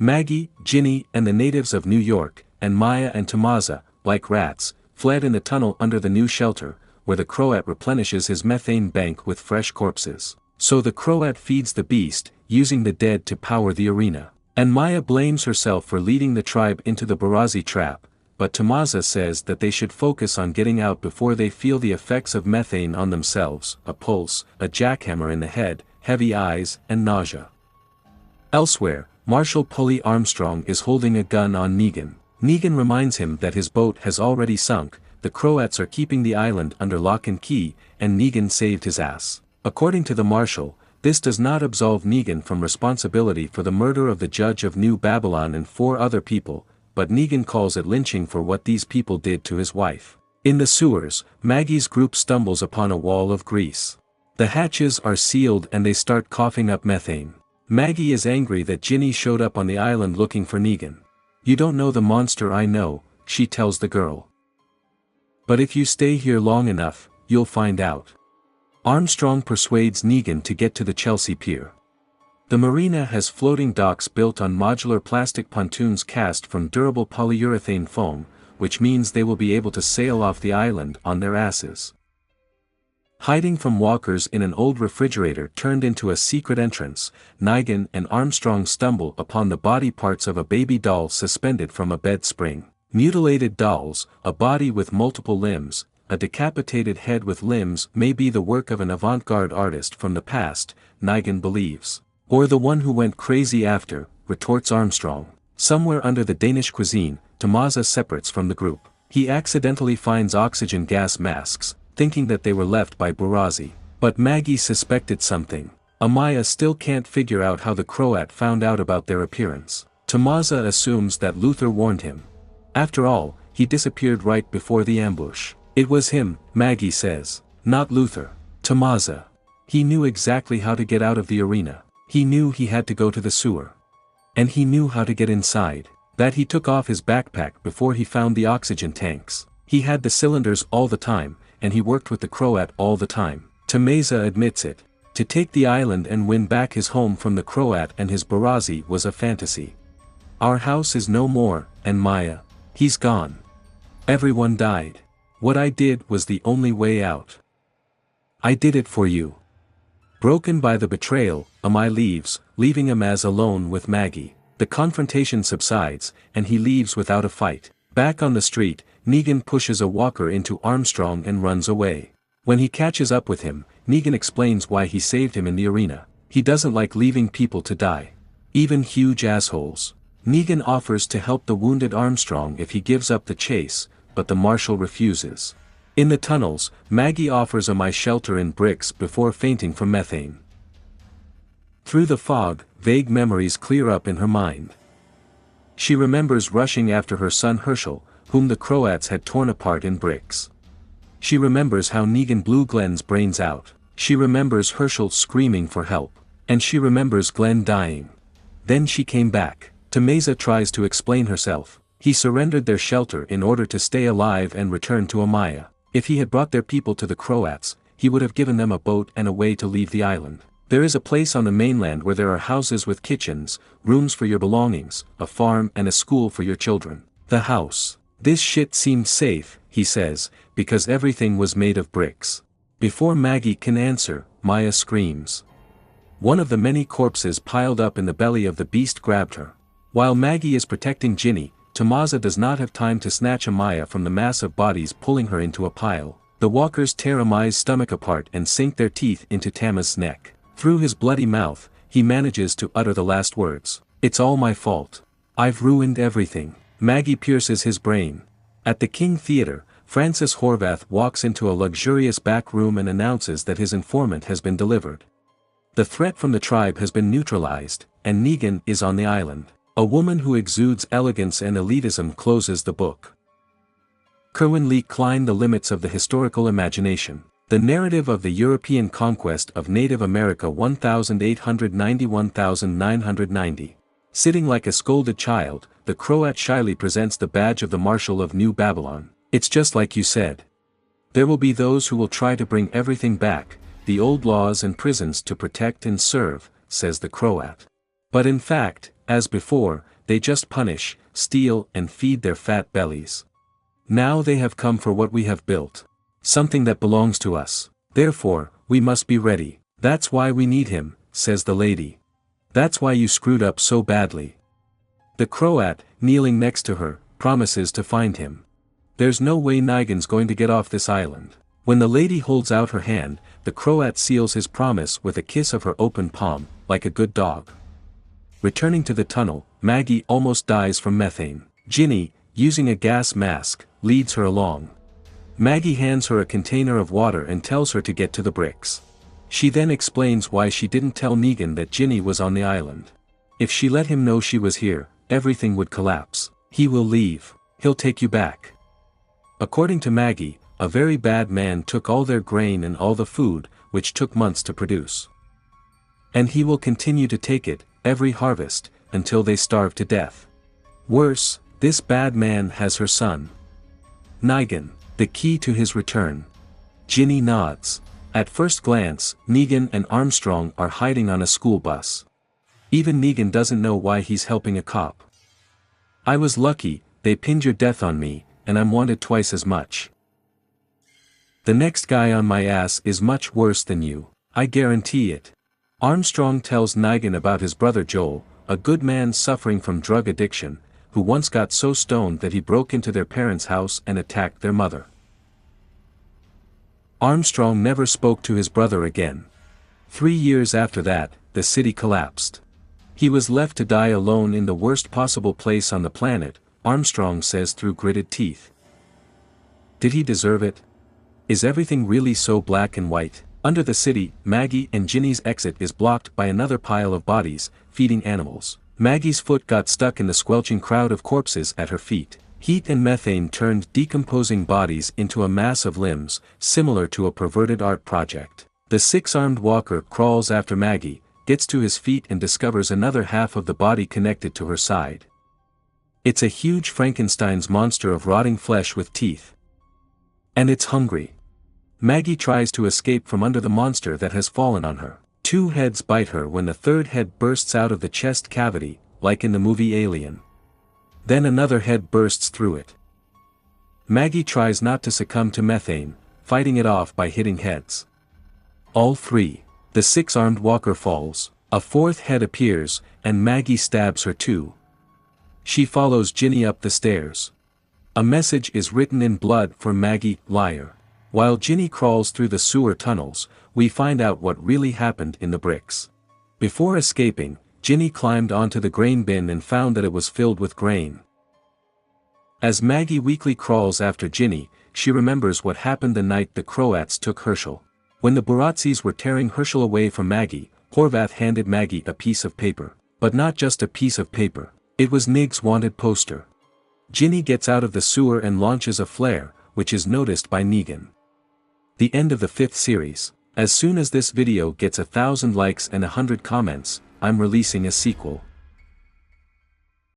Maggie, Ginny, and the natives of New York, and Maya and Tomaza, like rats, fled in the tunnel under the new shelter, where the Croat replenishes his methane bank with fresh corpses. So the Croat feeds the beast, using the dead to power the arena. And Maya blames herself for leading the tribe into the Barazi trap, but Tomaza says that they should focus on getting out before they feel the effects of methane on themselves, a pulse, a jackhammer in the head, heavy eyes, and nausea. Elsewhere, Marshal Pulley Armstrong is holding a gun on Negan. Negan reminds him that his boat has already sunk, the Croats are keeping the island under lock and key, and Negan saved his ass. According to the Marshal, this does not absolve Negan from responsibility for the murder of the judge of New Babylon and 4 other people, but Negan calls it lynching for what these people did to his wife. In the sewers, Maggie's group stumbles upon a wall of grease. The hatches are sealed and they start coughing up methane. Maggie is angry that Ginny showed up on the island looking for Negan. "You don't know the monster I know," she tells the girl. "But if you stay here long enough, you'll find out." Armstrong persuades Negan to get to the Chelsea Pier. The marina has floating docks built on modular plastic pontoons cast from durable polyurethane foam, which means they will be able to sail off the island on their asses. Hiding from walkers in an old refrigerator turned into a secret entrance, Negan and Armstrong stumble upon the body parts of a baby doll suspended from a bed spring. Mutilated dolls, a body with multiple limbs, a decapitated head with limbs may be the work of an avant-garde artist from the past, Negan believes. Or the one who went crazy after, retorts Armstrong. Somewhere under the Danish cuisine, Tomaza separates from the group. He accidentally finds oxygen gas masks, thinking that they were left by Barazi. But Maggie suspected something. Amaya still can't figure out how the Croat found out about their appearance. Tomaza assumes that Luther warned him. After all, he disappeared right before the ambush. "It was him," Maggie says. "Not Luther." Tomaza. "He knew exactly how to get out of the arena. He knew he had to go to the sewer. And he knew how to get inside. That he took off his backpack before he found the oxygen tanks. He had the cylinders all the time, and he worked with the Croat all the time." Tomaza admits it. To take the island and win back his home from the Croat and his Barazi was a fantasy. "Our house is no more, and Maya. He's gone. Everyone died. What I did was the only way out. I did it for you." Broken by the betrayal, Amaya leaves, leaving Amaz alone with Maggie. The confrontation subsides, and he leaves without a fight. Back on the street, Negan pushes a walker into Armstrong and runs away. When he catches up with him, Negan explains why he saved him in the arena. He doesn't like leaving people to die. Even huge assholes. Negan offers to help the wounded Armstrong if he gives up the chase, but the marshal refuses. In the tunnels, Maggie offers Amaya shelter in bricks before fainting from methane. Through the fog, vague memories clear up in her mind. She remembers rushing after her son Herschel, whom the Croats had torn apart in bricks. She remembers how Negan blew Glenn's brains out. She remembers Herschel screaming for help. And she remembers Glenn dying. Then she came back. Tomaza tries to explain herself. He surrendered their shelter in order to stay alive and return to Amaya. If he had brought their people to the Croats, he would have given them a boat and a way to leave the island. There is a place on the mainland where there are houses with kitchens, rooms for your belongings, a farm and a school for your children. The house. "This shit seemed safe," he says, because everything was made of bricks. Before Maggie can answer, Maya screams. One of the many corpses piled up in the belly of the beast grabbed her. While Maggie is protecting Ginny, Tomaza does not have time to snatch Amaya from the mass of bodies pulling her into a pile. The walkers tear Amaya's stomach apart and sink their teeth into Tama's neck. Through his bloody mouth, he manages to utter the last words. "It's all my fault. I've ruined everything." Maggie pierces his brain. At the King Theatre, Francis Horvath walks into a luxurious back room and announces that his informant has been delivered. The threat from the tribe has been neutralized, and Negan is on the island. A woman who exudes elegance and elitism closes the book. Kerwin Lee Klein. The Limits of the Historical Imagination. The narrative of the European conquest of Native America 1890–1990. Sitting like a scolded child, the Croat shyly presents the badge of the Marshal of New Babylon. "It's just like you said. There will be those who will try to bring everything back, the old laws and prisons to protect and serve," says the Croat. "But in fact, as before, they just punish, steal and feed their fat bellies. Now they have come for what we have built. Something that belongs to us. Therefore, we must be ready. That's why we need him, says the lady. That's why you screwed up so badly. The Croat, kneeling next to her, promises to find him. There's no way Nigan's going to get off this island. When the lady holds out her hand, the Croat seals his promise with a kiss of her open palm, like a good dog. Returning to the tunnel, Maggie almost dies from methane. Ginny, using a gas mask, leads her along. Maggie hands her a container of water and tells her to get to the bricks. She then explains why she didn't tell Negan that Ginny was on the island. If she let him know she was here, everything would collapse. He will leave. He'll take you back. According to Maggie, a very bad man took all their grain and all the food, which took months to produce. And he will continue to take it, every harvest, until they starve to death. Worse, this bad man has her son. Negan, the key to his return. Ginny nods. At first glance, Negan and Armstrong are hiding on a school bus. Even Negan doesn't know why he's helping a cop. I was lucky, they pinned your death on me, and I'm wanted twice as much. The next guy on my ass is much worse than you, I guarantee it. Armstrong tells Negan about his brother Joel, a good man suffering from drug addiction, who once got so stoned that he broke into their parents' house and attacked their mother. Armstrong never spoke to his brother again. 3 years after that, the city collapsed. He was left to die alone in the worst possible place on the planet, Armstrong says through gritted teeth. Did he deserve it? Is everything really so black and white? Under the city, Maggie and Ginny's exit is blocked by another pile of bodies, feeding animals. Maggie's foot got stuck in the squelching crowd of corpses at her feet. Heat and methane turned decomposing bodies into a mass of limbs, similar to a perverted art project. The six-armed walker crawls after Maggie, gets to his feet and discovers another half of the body connected to her side. It's a huge Frankenstein's monster of rotting flesh with teeth. And it's hungry. Maggie tries to escape from under the monster that has fallen on her. 2 heads bite her when the third head bursts out of the chest cavity, like in the movie Alien. Then another head bursts through it. Maggie tries not to succumb to methane, fighting it off by hitting heads. All 3. The 6-armed walker falls, a 4th head appears, and Maggie stabs her too. She follows Ginny up the stairs. A message is written in blood for Maggie, liar. While Ginny crawls through the sewer tunnels, we find out what really happened in the bricks. Before escaping, Ginny climbed onto the grain bin and found that it was filled with grain. As Maggie weakly crawls after Ginny, she remembers what happened the night the Croats took Herschel. When the Burazzis were tearing Herschel away from Maggie, Horvath handed Maggie a piece of paper. But not just a piece of paper. It was Nig's wanted poster. Ginny gets out of the sewer and launches a flare, which is noticed by Negan. The end of the 5th series. As soon as this video gets 1,000 likes and 100 comments, I'm releasing a sequel.